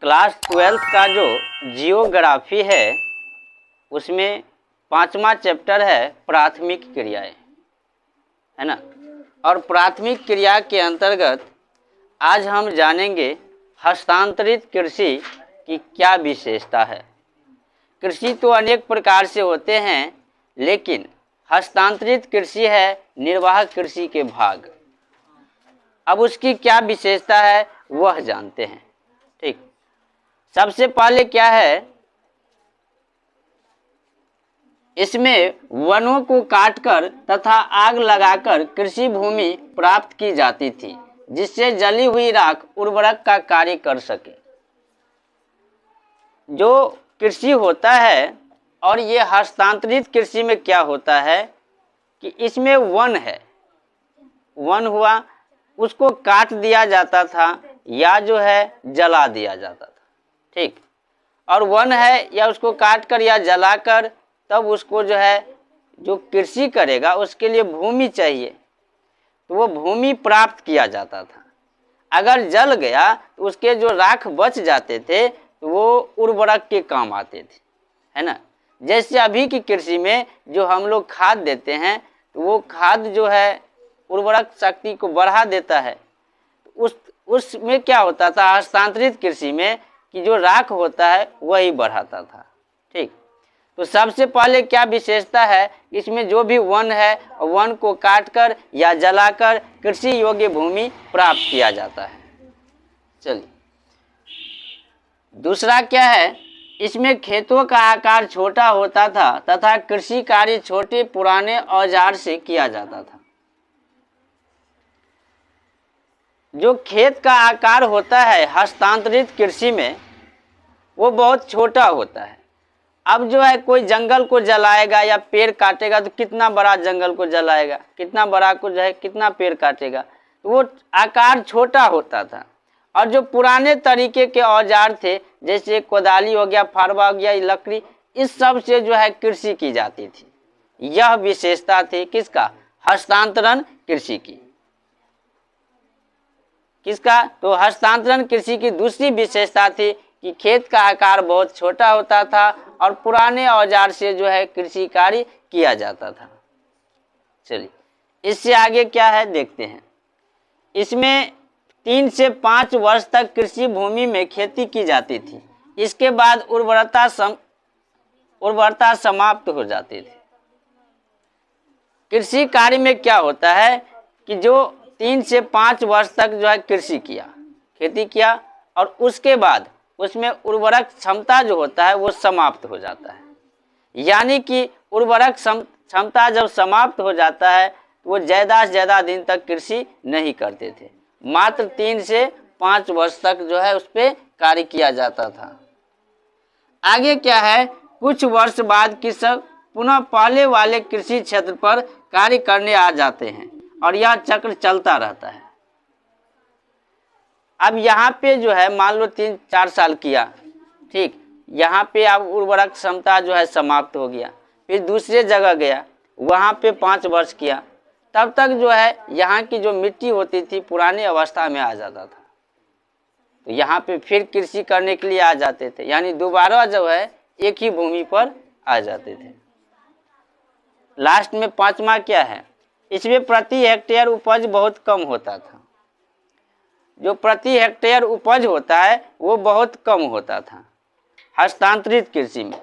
Class 12th का जो geography है उसमें 5वां चैप्टर है प्राथमिक क्रियाएं, है ना। और प्राथमिक क्रिया के अंतर्गत आज हम जानेंगे हस्तांतरित कृषि की क्या विशेषता है। कृषि तो अनेक प्रकार से होते हैं, लेकिन हस्तांतरित कृषि है निर्वाह कृषि के भाग। अब उसकी क्या विशेषता है वह जानते हैं। ठीक, सबसे पहले क्या है, इसमें वनों को काटकर तथा आग लगाकर कृषि भूमि प्राप्त की जाती थी, जिससे जली हुई राख उर्वरक का कार्य कर सके। जो कृषि होता है, और ये हस्तांतरित कृषि में क्या होता है कि इसमें वन है, वन हुआ, उसको काट दिया जाता था या जो है जला दिया जाता था। ठीक, और वन है या उसको काट कर या जलाकर तब उसको जो है जो कृषि करेगा उसके लिए भूमि चाहिए, तो वो भूमि प्राप्त किया जाता था। अगर जल गया तो उसके जो राख बच जाते थे तो वो उर्वरक के काम आते थे, है ना। जैसे अभी की कृषि में जो हम लोग खाद देते हैं तो वो खाद जो है उर्वरक शक्ति को बढ़ा देता है। उसमें क्या होता था हस्तांतरित कृषि में कि जो राख होता है वही बढ़ाता था। ठीक, तो सबसे पहले क्या विशेषता है, इसमें जो भी वन है वन को काटकर या जलाकर कृषि योग्य भूमि प्राप्त किया जाता है। चलिए, दूसरा क्या है, इसमें खेतों का आकार छोटा होता था तथा कृषि कार्य छोटे पुराने औजार से किया जाता था। जो खेत का आकार होता है हस्तांतरित कृषि में वो बहुत छोटा होता है। अब जो है कोई जंगल को जलाएगा या पेड़ काटेगा तो कितना बड़ा जंगल को जलाएगा, कितना बड़ा को जो है कितना पेड़ काटेगा, तो वो आकार छोटा होता था। और जो पुराने तरीके के औजार थे जैसे कोदाली हो गया, फावड़ा हो गया, लकड़ी, इस सब से जो है कृषि की जाती थी। यह विशेषता थी किसका, हस्तांतरण कृषि की। किसका, तो हस्तांतरण कृषि की दूसरी विशेषता थी कि खेत का आकार बहुत छोटा होता था और पुराने औजार से जो है कृषि कार्य किया जाता था। चलिए, इससे आगे क्या है देखते हैं। इसमें 3 से 5 वर्ष तक कृषि भूमि में खेती की जाती थी। इसके बाद उर्वरता समाप्त हो जाती थी। कृषि कार्य में क्या होता है कि जो 3 से 5 वर्ष तक जो है कृषि किया, खेती किया, और उसके बाद उसमें उर्वरक क्षमता जो होता है वो समाप्त हो जाता है। यानी कि उर्वरक क्षमता जब समाप्त हो जाता है तो वो ज़्यादा से ज़्यादा दिन तक कृषि नहीं करते थे, मात्र 3 से 5 वर्ष तक जो है उस पर कार्य किया जाता था। आगे क्या है, कुछ वर्ष बाद कृषक पुनः पहले वाले कृषि क्षेत्र पर कार्य करने आ जाते हैं और यह चक्र चलता रहता है। अब यहाँ पे जो है मान लो 3-4 साल किया, ठीक, यहाँ पे अब उर्वरक क्षमता जो है समाप्त हो गया, फिर दूसरे जगह गया, वहाँ पे 5 वर्ष किया, तब तक जो है यहाँ की जो मिट्टी होती थी पुरानी अवस्था में आ जाता था, तो यहाँ पे फिर कृषि करने के लिए आ जाते थे, यानी दोबारा जो है एक ही भूमि पर आ जाते थे। लास्ट में 5वां क्या है, इसमें प्रति हेक्टेयर उपज बहुत कम होता था। जो प्रति हेक्टेयर उपज होता है वो बहुत कम होता था हस्तांतरित कृषि में।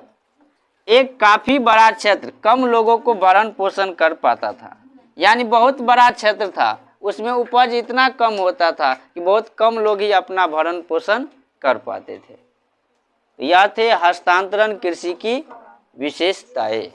एक काफ़ी बड़ा क्षेत्र कम लोगों को भरण पोषण कर पाता था, यानी बहुत बड़ा क्षेत्र था, उसमें उपज इतना कम होता था कि बहुत कम लोग ही अपना भरण पोषण कर पाते थे। यह थे हस्तांतरण कृषि की विशेषताएं।